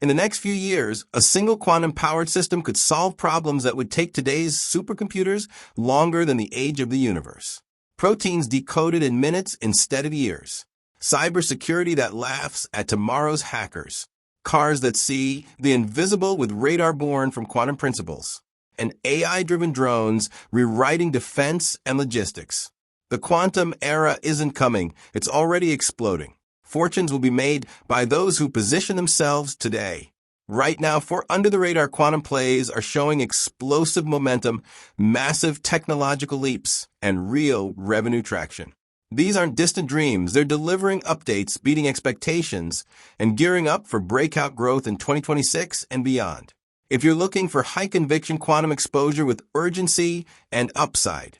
In the next few years, a single quantum-powered system could solve problems that would take today's supercomputers longer than the age of the universe. Proteins decoded in minutes instead of years. Cybersecurity that laughs at tomorrow's hackers. Cars that see the invisible with radar born from quantum principles. And AI-driven drones rewriting defense and logistics. The quantum era isn't coming, it's already exploding. Fortunes will be made by those who position themselves today. Right now, 4 under-the-radar quantum plays are showing explosive momentum, massive technological leaps, and real revenue traction. These aren't distant dreams, they're delivering updates, beating expectations, and gearing up for breakout growth in 2026 and beyond. If you're looking for high-conviction quantum exposure with urgency and upside,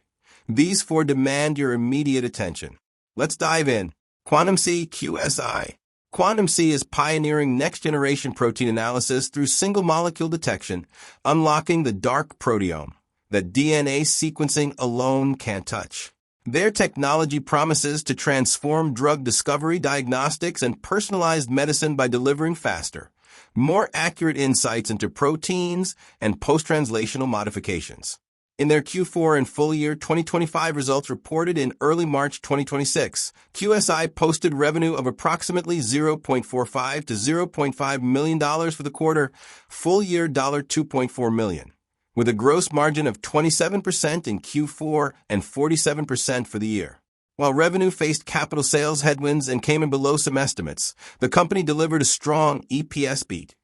these 4 demand your immediate attention. Let's dive in. Quantum C QSI. Quantum C is pioneering next-generation protein analysis through single-molecule detection, unlocking the dark proteome that DNA sequencing alone can't touch. Their technology promises to transform drug discovery, diagnostics, and personalized medicine by delivering faster, more accurate insights into proteins and post-translational modifications. In their Q4 and full year 2025 results reported in early March 2026, QSI posted revenue of approximately $0.45 to $0.5 million for the quarter, full year $2.4 million, with a gross margin of 27% in Q4 and 47% for the year. While revenue faced capital sales headwinds and came in below some estimates, the company delivered a strong EPS beat.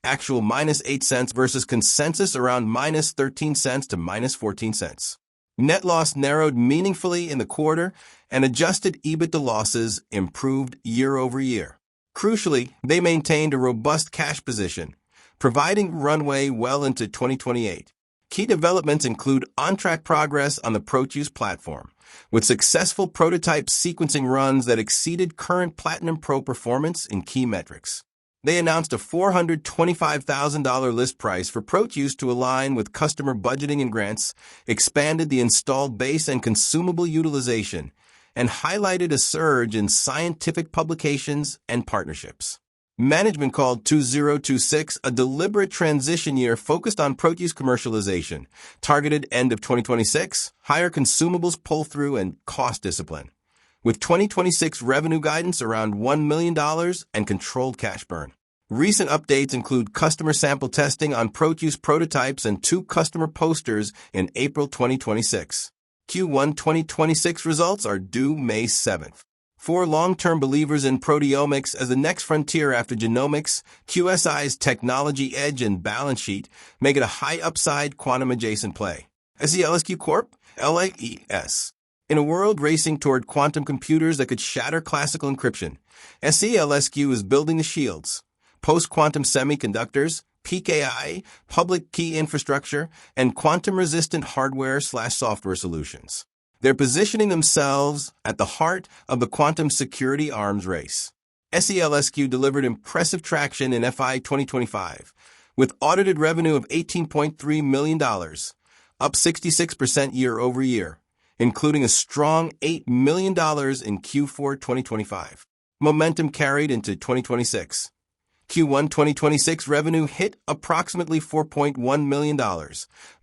Actual -8 cents versus consensus around -13 cents to -14 cents. Net loss narrowed meaningfully in the quarter, and adjusted EBITDA losses improved year over year. Crucially, they maintained a robust cash position, providing runway well into 2028. Key developments include on-track progress on the Proteus platform, with successful prototype sequencing runs that exceeded current Platinum Pro performance in key metrics. They announced a $425,000 list price for Proteus to align with customer budgeting and grants, expanded the installed base and consumable utilization, and highlighted a surge in scientific publications and partnerships. Management called 2026 a deliberate transition year focused on Proteus commercialization, targeted end of 2026, higher consumables pull-through, and cost discipline, with 2026 revenue guidance around $1 million and controlled cash burn. Recent updates include customer sample testing on Proteus prototypes and 2 customer posters in April 2026. Q1 2026 results are due May 7th. For long-term believers in proteomics as the next frontier after genomics, QSI's technology edge and balance sheet make it a high-upside quantum-adjacent play. SEALSQ Corp. LAES. In a world racing toward quantum computers that could shatter classical encryption, SEALSQ is building the shields, post-quantum semiconductors, PKI, public key infrastructure, and quantum-resistant hardware/software solutions. They're positioning themselves at the heart of the quantum security arms race. SEALSQ delivered impressive traction in FY 2025, with audited revenue of $18.3 million, up 66% year over year, including a strong $8 million in Q4 2025. Momentum carried into 2026. Q1 2026 revenue hit approximately $4.1 million,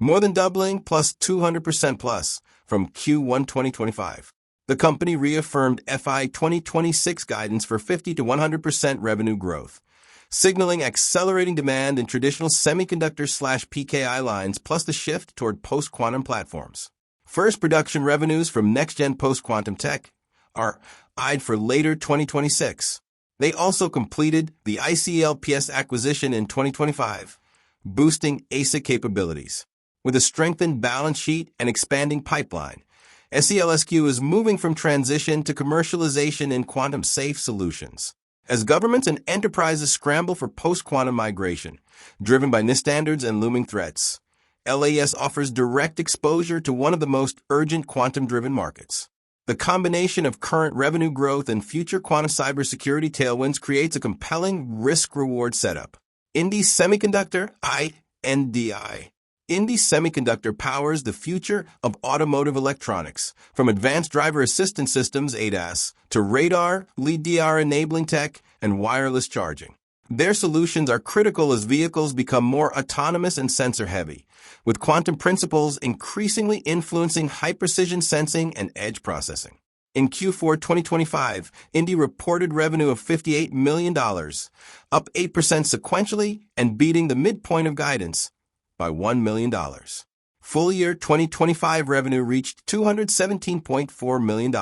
more than doubling plus 200% plus from Q1 2025. The company reaffirmed FY 2026 guidance for 50 to 100% revenue growth, signaling accelerating demand in traditional semiconductor/PKI lines plus the shift toward post-quantum platforms. First production revenues from next-gen post-quantum tech are eyed for later 2026. They also completed the ICLPS acquisition in 2025, boosting ASIC capabilities. With a strengthened balance sheet and expanding pipeline, SEALSQ is moving from transition to commercialization in quantum-safe solutions. As governments and enterprises scramble for post-quantum migration, driven by NIST standards and looming threats, LAES offers direct exposure to one of the most urgent quantum-driven markets. The combination of current revenue growth and future quantum cybersecurity tailwinds creates a compelling risk-reward setup. INDI Semiconductor, INDI. INDI Semiconductor powers the future of automotive electronics, from advanced driver assistance systems ADAS to radar, LiDAR enabling tech, and wireless charging. Their solutions are critical as vehicles become more autonomous and sensor-heavy, with quantum principles increasingly influencing high-precision sensing and edge processing. In Q4 2025, INDI reported revenue of $58 million, up 8% sequentially and beating the midpoint of guidance by $1 million. Full year 2025 revenue reached $217.4 million.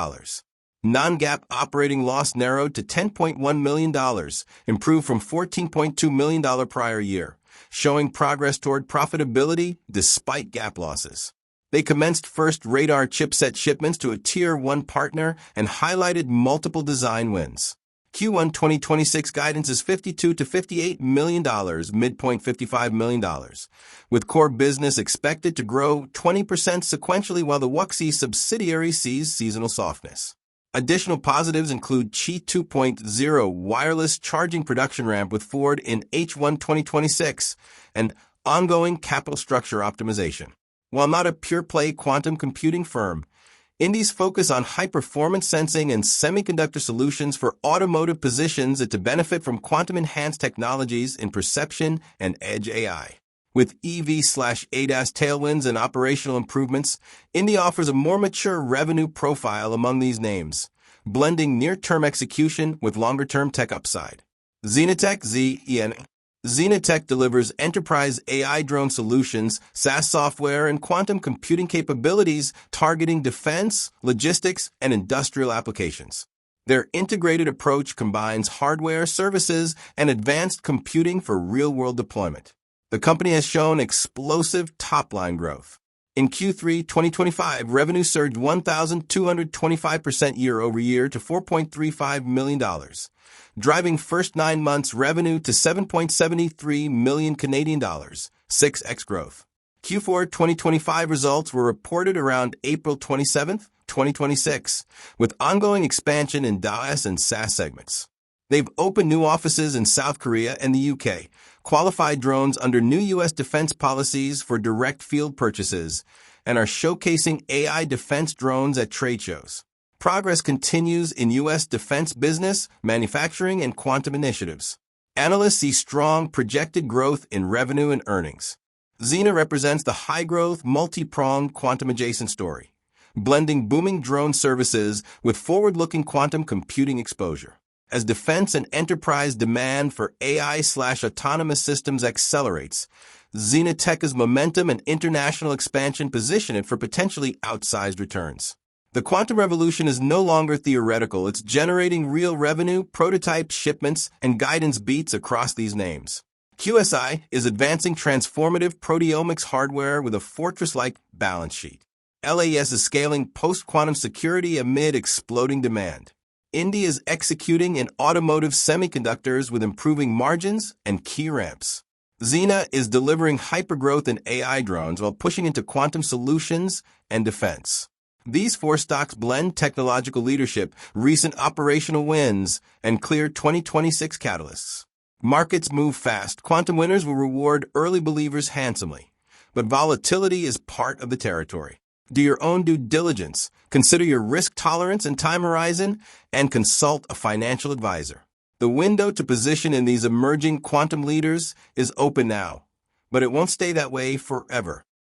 Non-GAAP operating loss narrowed to $10.1 million, improved from $14.2 million prior year, showing progress toward profitability despite GAAP losses. They commenced first radar chipset shipments to a Tier 1 partner and highlighted multiple design wins. Q1 2026 guidance is $52 to $58 million, midpoint $55 million, with core business expected to grow 20% sequentially while the WuXi subsidiary sees seasonal softness. Additional positives include Qi 2.0 wireless charging production ramp with Ford in H1 2026 and ongoing capital structure optimization. While not a pure-play quantum computing firm, INDI's focus on high-performance sensing and semiconductor solutions for automotive positions it to benefit from quantum-enhanced technologies in perception and edge AI. With EV/ADAS tailwinds and operational improvements, INDI offers a more mature revenue profile among these names, blending near-term execution with longer-term tech upside. ZenaTech, ZENA. ZenaTech delivers enterprise AI drone solutions, SaaS software, and quantum computing capabilities targeting defense, logistics, and industrial applications. Their integrated approach combines hardware, services, and advanced computing for real-world deployment. The company has shown explosive top-line growth. In Q3 2025, revenue surged 1,225% year-over-year to $4.35 million, driving first 9 months revenue to $7.73 million Canadian dollars, 6x growth. Q4 2025 results were reported around April 27, 2026, with ongoing expansion in LAES and SaaS segments. They've opened new offices in South Korea and the UK, qualified drones under new U.S. defense policies for direct field purchases, and are showcasing AI defense drones at trade shows. Progress continues in U.S. defense business, manufacturing, and quantum initiatives. Analysts see strong projected growth in revenue and earnings. ZENA represents the high-growth, multi-pronged quantum-adjacent story, blending booming drone services with forward-looking quantum computing exposure. As defense and enterprise demand for AI/autonomous systems accelerates, ZenaTech's momentum and international expansion position it for potentially outsized returns. The quantum revolution is no longer theoretical. It's generating real revenue, prototype shipments, and guidance beats across these names. QSI is advancing transformative proteomics hardware with a fortress-like balance sheet. LAES is scaling post-quantum security amid exploding demand. INDI is executing in automotive semiconductors with improving margins and key ramps. ZENA is delivering hypergrowth in AI drones while pushing into quantum solutions and defense. These four stocks blend technological leadership, recent operational wins, and clear 2026 catalysts. Markets move fast. Quantum winners will reward early believers handsomely, but volatility is part of the territory. Do your own due diligence, consider your risk tolerance and time horizon, and consult a financial advisor. The window to position in these emerging quantum leaders is open now, but it won't stay that way forever.